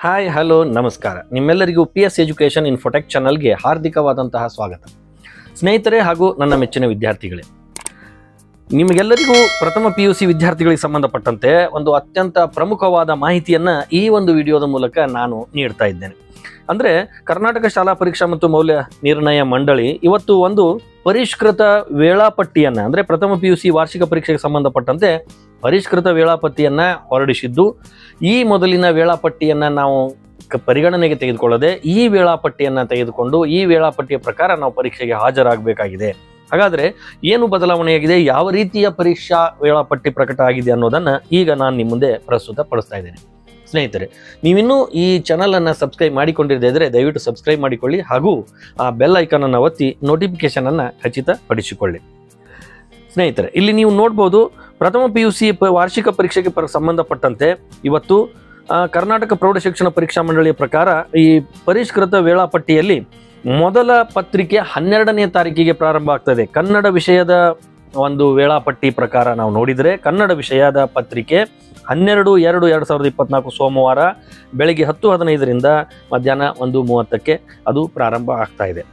Hi hello ನಮಸ್ಕಾರ. ನಿಮ್ಮೆಲ್ಲರಿಗೂ PS education Infotech ಚಾನಲ್ಗೆ ಹಾರ್ದಿಕವಾದಂತಹ ಸ್ವಾಗತ. ಸ್ನೇಹಿತರೆ ಹಾಗೂ ನನ್ನ ಮೆಚ್ಚಿನ ವಿದ್ಯಾರ್ಥಿಗಳೇ, ನಿಮಗೆಲ್ಲರಿಗೂ ಪ್ರಥಮ PUC ವಿದ್ಯಾರ್ಥಿಗಳಿಗೆ ಸಂಬಂಧಪಟ್ಟಂತೆ ಒಂದು ಅತ್ಯಂತ ಪ್ರಮುಖವಾದ ಮಾಹಿತಿಯನ್ನು ಈ ಒಂದು ವಿಡಿಯೋದ ಮೂಲಕ ನಾನು ನೀಡ್ತಾ ಇದ್ದೇನೆ. ಅಂದರೆ ಕರ್ನಾಟಕ ಶಾಲಾ ಪರೀಕ್ಷಾ ಮತ್ತು ಮೌಲ್ಯ ನಿರ್ಣಯ ಮಂಡಳಿ ಇವತ್ತು ಒಂದು ಪರಿಷ್ಕೃತ ವೇಳಾಪಟ್ಟಿಯನ್ನು, ಅಂದರೆ ಪ್ರಥಮ PUC ವಾರ್ಷಿಕ ಪರೀಕ್ಷೆಗೆ ಸಂಬಂಧಪಟ್ಟಂತೆ ಪರಿಷ್ಕೃತ ವೇಳಾಪಟ್ಟಿಯನ್ನು ಹೊರಡಿಸಿದ್ದು, ಈ ಮೊದಲಿನ ವೇಳಾಪಟ್ಟಿಯನ್ನು ನಾವು ಪರಿಗಣನೆಗೆ ತೆಗೆದುಕೊಳ್ಳದೆ ಈ ವೇಳಾಪಟ್ಟಿಯನ್ನು ತೆಗೆದುಕೊಂಡು ಈ ವೇಳಾಪಟ್ಟಿಯ ಪ್ರಕಾರ ನಾವು ಪರೀಕ್ಷೆಗೆ ಹಾಜರಾಗಬೇಕಾಗಿದೆ. ಹಾಗಾದರೆ ಏನು ಬದಲಾವಣೆಯಾಗಿದೆ, ಯಾವ ರೀತಿಯ ಪರೀಕ್ಷಾ ವೇಳಾಪಟ್ಟಿ ಪ್ರಕಟ ಆಗಿದೆ ಅನ್ನೋದನ್ನು ಈಗ ನಾನು ನಿಮ್ಮ ಮುಂದೆ ಪ್ರಸ್ತುತಪಡಿಸ್ತಾ ಇದ್ದೇನೆ. ಸ್ನೇಹಿತರೆ, ನೀವಿನ್ನೂ ಈ ಚಾನಲನ್ನು ಸಬ್ಸ್ಕ್ರೈಬ್ ಮಾಡಿಕೊಂಡಿರದೇ ಇದ್ದರೆ ದಯವಿಟ್ಟು ಸಬ್ಸ್ಕ್ರೈಬ್ ಮಾಡಿಕೊಳ್ಳಿ ಹಾಗೂ ಆ ಬೆಲ್ ಐಕಾನನ್ನು ಒತ್ತಿ ನೋಟಿಫಿಕೇಷನನ್ನು ಖಚಿತಪಡಿಸಿಕೊಳ್ಳಿ. ಸ್ನೇಹಿತರೆ, ಇಲ್ಲಿ ನೀವು ನೋಡ್ಬೋದು, ಪ್ರಥಮ PUC ವಾರ್ಷಿಕ ಪರೀಕ್ಷೆಗೆ ಸಂಬಂಧಪಟ್ಟಂತೆ ಇವತ್ತು ಕರ್ನಾಟಕ ಪ್ರೌಢಶಿಕ್ಷಣ ಪರೀಕ್ಷಾ ಮಂಡಳಿಯ ಪ್ರಕಾರ ಈ ಪರಿಷ್ಕೃತ ವೇಳಾಪಟ್ಟಿಯಲ್ಲಿ ಮೊದಲ ಪತ್ರಿಕೆ 12ನೇ ತಾರೀಕಿಗೆ ಪ್ರಾರಂಭ ಆಗ್ತದೆ. ಕನ್ನಡ ವಿಷಯದ ಒಂದು ವೇಳಾಪಟ್ಟಿ ಪ್ರಕಾರ ನಾವು ನೋಡಿದರೆ ಕನ್ನಡ ವಿಷಯದ ಪತ್ರಿಕೆ 12/2/2024 ಸೋಮವಾರ ಬೆಳಗ್ಗೆ 10:15ರಿಂದ ಮಧ್ಯಾಹ್ನ 1:30ಕ್ಕೆ ಅದು ಪ್ರಾರಂಭ ಆಗ್ತಾ ಇದೆ.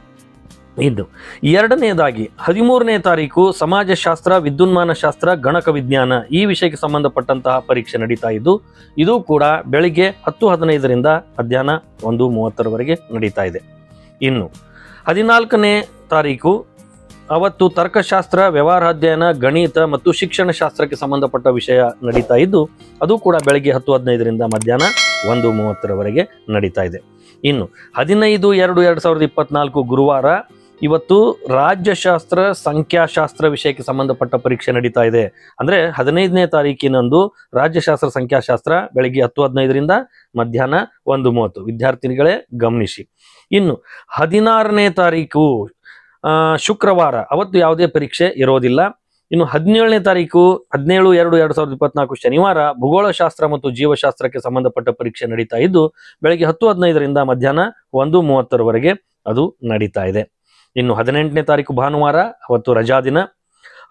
ಇನ್ನು ಎರಡನೇದಾಗಿ 13ನೇ ತಾರೀಕು ಸಮಾಜಶಾಸ್ತ್ರ, ವಿದ್ಯುನ್ಮಾನ ಶಾಸ್ತ್ರ, ಗಣಕ ವಿಜ್ಞಾನ ಈ ವಿಷಯಕ್ಕೆ ಸಂಬಂಧಪಟ್ಟಂತಹ ಪರೀಕ್ಷೆ ನಡೀತಾ ಇದ್ದು, ಇದು ಕೂಡ ಬೆಳಿಗ್ಗೆ 10:15ರಿಂದ ಮಧ್ಯಾಹ್ನ 1:30ರವರೆಗೆ ನಡೀತಾ ಇದೆ. ಇನ್ನು 14ನೇ ತಾರೀಕು ಅವತ್ತು ತರ್ಕಶಾಸ್ತ್ರ, ವ್ಯವಹಾರಾಧ್ಯಯನ, ಗಣಿತ ಮತ್ತು ಶಿಕ್ಷಣ ಶಾಸ್ತ್ರಕ್ಕೆ ಸಂಬಂಧಪಟ್ಟ ವಿಷಯ ನಡೀತಾ ಇದ್ದು, ಅದು ಕೂಡ ಬೆಳಗ್ಗೆ 10:15ರಿಂದ ಮಧ್ಯಾಹ್ನ 1:30ರವರೆಗೆ ನಡೀತಾ ಇದೆ. ಇನ್ನು 15/2/2024 ಗುರುವಾರ ಇವತ್ತು ರಾಜ್ಯಶಾಸ್ತ್ರ, ಸಂಖ್ಯಾಶಾಸ್ತ್ರ ವಿಷಯಕ್ಕೆ ಸಂಬಂಧಪಟ್ಟ ಪರೀಕ್ಷೆ ನಡೀತಾ ಇದೆ. ಅಂದರೆ 15ನೇ ತಾರೀಕಿನಂದು ರಾಜ್ಯಶಾಸ್ತ್ರ, ಸಂಖ್ಯಾಶಾಸ್ತ್ರ ಬೆಳಗ್ಗೆ 10:15ರಿಂದ ಮಧ್ಯಾಹ್ನ 1:30. ವಿದ್ಯಾರ್ಥಿನಿಗಳೇ ಗಮನಿಸಿ. ಇನ್ನು 16ನೇ ತಾರೀಕು ಶುಕ್ರವಾರ ಅವತ್ತು ಯಾವುದೇ ಪರೀಕ್ಷೆ ಇರೋದಿಲ್ಲ. ಇನ್ನು 17ನೇ ತಾರೀಕು 17/2/2024 ಶನಿವಾರ ಭೂಗೋಳಶಾಸ್ತ್ರ ಮತ್ತು ಜೀವಶಾಸ್ತ್ರಕ್ಕೆ ಸಂಬಂಧಪಟ್ಟ ಪರೀಕ್ಷೆ ನಡೀತಾ ಇದ್ದು, ಬೆಳಗ್ಗೆ 10:15ರಿಂದ ಮಧ್ಯಾಹ್ನ 1:30ರವರೆಗೆ ಅದು ನಡೀತಾ ಇದೆ. ಇನ್ನು 18ನೇ ತಾರೀಕು ಭಾನುವಾರ ಅವತ್ತು ರಜಾ ದಿನ.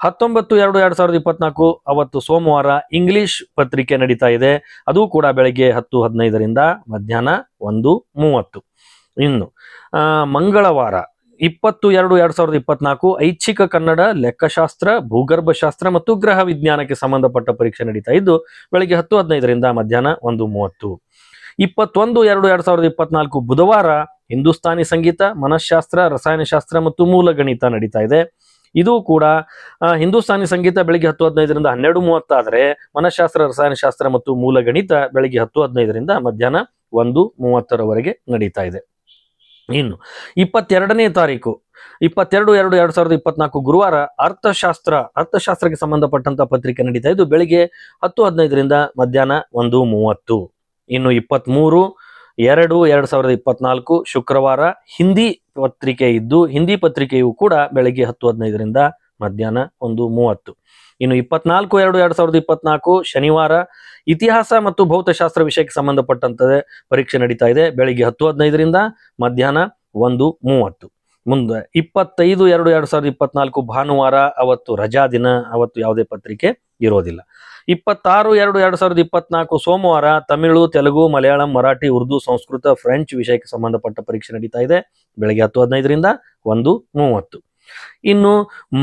19/2/2024 ಅವತ್ತು ಸೋಮವಾರ ಇಂಗ್ಲಿಷ್ ಪತ್ರಿಕೆ ನಡೀತಾ ಇದೆ. ಅದು ಕೂಡ ಬೆಳಗ್ಗೆ 10:15ರಿಂದ ಮಧ್ಯಾಹ್ನ 1:30. ಇನ್ನು ಮಂಗಳವಾರ 20/2/2024 ಐಚ್ಛಿಕ ಕನ್ನಡ, ಲೆಕ್ಕಶಾಸ್ತ್ರ, ಭೂಗರ್ಭಶಾಸ್ತ್ರ ಮತ್ತು ಗೃಹ ವಿಜ್ಞಾನಕ್ಕೆ ಸಂಬಂಧಪಟ್ಟ ಪರೀಕ್ಷೆ ನಡೀತಾ ಇದ್ದು, ಬೆಳಗ್ಗೆ 10:15ರಿಂದ ಮಧ್ಯಾಹ್ನ 1:30. 21/2/2024 ಬುಧವಾರ ಹಿಂದೂಸ್ತಾನಿ ಸಂಗೀತ, ಮನಃಶಾಸ್ತ್ರ, ರಸಾಯನಶಾಸ್ತ್ರ ಮತ್ತು ಮೂಲ ಗಣಿತ ನಡೀತಾ ಇದೆ. ಇದು ಕೂಡ ಹಿಂದೂಸ್ತಾನಿ ಸಂಗೀತ ಬೆಳಿಗ್ಗೆ 10:15ರಿಂದ 12:30 ಆದರೆ ಮನಃಶಾಸ್ತ್ರ, ರಸಾಯನಶಾಸ್ತ್ರ ಮತ್ತು ಮೂಲ ಗಣಿತ ಬೆಳಿಗ್ಗೆ 10:15ರಿಂದ ಮಧ್ಯಾಹ್ನ 1:30ರವರೆಗೆ ನಡೀತಾ ಇದೆ. ಇನ್ನು 22ನೇ ತಾರೀಕು 22/2/2024 ಗುರುವಾರ ಅರ್ಥಶಾಸ್ತ್ರಕ್ಕೆ ಸಂಬಂಧಪಟ್ಟಂತ ಪತ್ರಿಕೆ ನಡೀತಾ ಇದ್ದು, ಬೆಳಿಗ್ಗೆ 10:15ರಿಂದ ಮಧ್ಯಾಹ್ನ 1:30. ಇನ್ನು 23/2/2024 ಶುಕ್ರವಾರ ಹಿಂದಿ ಪತ್ರಿಕೆ ಇದ್ದು, ಹಿಂದಿ ಪತ್ರಿಕೆಯು ಕೂಡ ಬೆಳಗ್ಗೆ 10:15ರಿಂದ ಮಧ್ಯಾಹ್ನ 1:30. ಇನ್ನು 24/2/2024 ಶನಿವಾರ ಇತಿಹಾಸ ಮತ್ತು ಭೌತಶಾಸ್ತ್ರ ವಿಷಯಕ್ಕೆ ಸಂಬಂಧಪಟ್ಟಂತೆ ಪರೀಕ್ಷೆ ನಡೀತಾ ಇದೆ. ಬೆಳಿಗ್ಗೆ 10:15ರಿಂದ ಮಧ್ಯಾಹ್ನ 1:30. ಮುಂದೆ 25/2/2024 ಭಾನುವಾರ ಅವತ್ತು ರಜಾ ದಿನ, ಅವತ್ತು ಯಾವುದೇ ಪತ್ರಿಕೆ ಇರೋದಿಲ್ಲ. 26/2/2024 ಸೋಮವಾರ ತಮಿಳು, ತೆಲುಗು, ಮಲಯಾಳಂ, ಮರಾಠಿ, ಉರ್ದು, ಸಂಸ್ಕೃತ, ಫ್ರೆಂಚ್ ವಿಷಯಕ್ಕೆ ಸಂಬಂಧಪಟ್ಟ ಪರೀಕ್ಷೆ ನಡೀತಾ ಇದೆ. ಬೆಳಗ್ಗೆ 10:15ರಿಂದ 1:30. ಇನ್ನು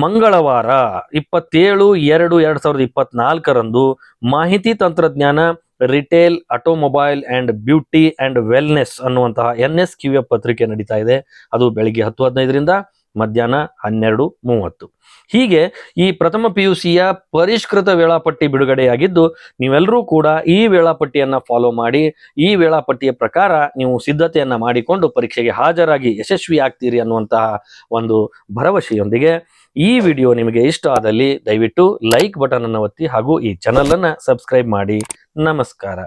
ಮಂಗಳವಾರ 27/2/2024 ಮಾಹಿತಿ ತಂತ್ರಜ್ಞಾನ, retail, automobile and beauty and wellness ಅನ್ನುವಂತಹ NSQF ಪತ್ರಿಕೆ ನಡೀತಾ ಇದೆ. ಅದು ಬೆಳಿಗ್ಗೆ 10:15ರಿಂದ ಮಧ್ಯಾಹ್ನ 12:30. ಹೀಗೆ ಈ ಪ್ರಥಮ PUCಯ ಪರಿಷ್ಕೃತ ವೇಳಾಪಟ್ಟಿ ಬಿಡುಗಡೆಯಾಗಿದ್ದು, ನೀವೆಲ್ಲರೂ ಕೂಡ ಈ ವೇಳಾಪಟ್ಟಿಯನ್ನು ಫಾಲೋ ಮಾಡಿ ಈ ವೇಳಾಪಟ್ಟಿಯ ಪ್ರಕಾರ ನೀವು ಸಿದ್ಧತೆಯನ್ನು ಮಾಡಿಕೊಂಡು ಪರೀಕ್ಷೆಗೆ ಹಾಜರಾಗಿ ಯಶಸ್ವಿ ಆಗ್ತೀರಿ ಅನ್ನುವಂತಹ ಒಂದು ಭರವಸೆಯೊಂದಿಗೆ ಈ ವಿಡಿಯೋ ನಿಮಗೆ ಇಷ್ಟ ಆದಲ್ಲಿ ದಯವಿಟ್ಟು ಲೈಕ್ ಬಟನ್ ಅನ್ನು ಒತ್ತಿ ಹಾಗೂ ಈ ಚಾನಲನ್ನು ಸಬ್ಸ್ಕ್ರೈಬ್ ಮಾಡಿ. ನಮಸ್ಕಾರ.